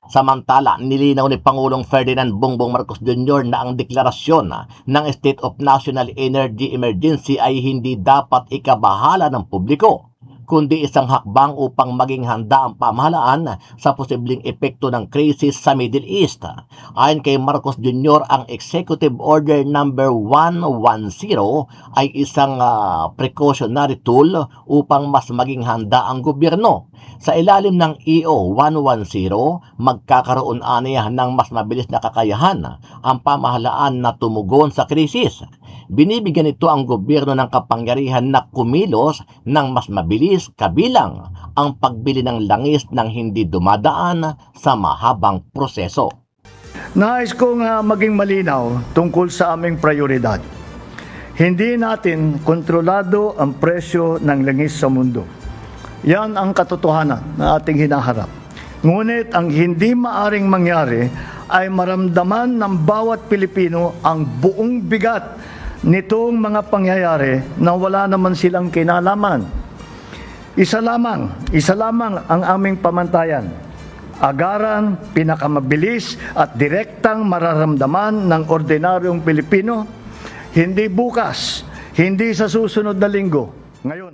Samantala, nilinaw ni Pangulong Ferdinand Bongbong Marcos Jr. na ang deklarasyon ng State of National Energy Emergency ay hindi dapat ikabahala ng publiko, kundi isang hakbang upang maging handa ang pamahalaan sa posibleng epekto ng krisis sa Middle East. Ayon kay Marcos Jr., ang Executive Order number 110 ay isang precautionary tool upang mas maging handa ang gobyerno. Sa ilalim ng EO 110, magkakaroon aniya ng mas mabilis na kakayahan ang pamahalaan na tumugon sa krisis. Binibigyan ito ang gobyerno ng kapangyarihan na kumilos ng mas mabilis kabilang ang pagbili ng langis nang hindi dumadaan sa mahabang proseso. Nais kong maging malinaw tungkol sa aming prioridad. Hindi natin kontrolado ang presyo ng langis sa mundo. Yan ang katotohanan na ating hinaharap. Ngunit ang hindi maaring mangyari ay maramdaman ng bawat Pilipino ang buong bigat nitong mga pangyayari na wala naman silang kinalaman. Isa lamang ang aming pamantayan. Agaran, pinakamabilis at direktang mararamdaman ng ordinaryong Pilipino, hindi bukas, hindi sa susunod na linggo, ngayon.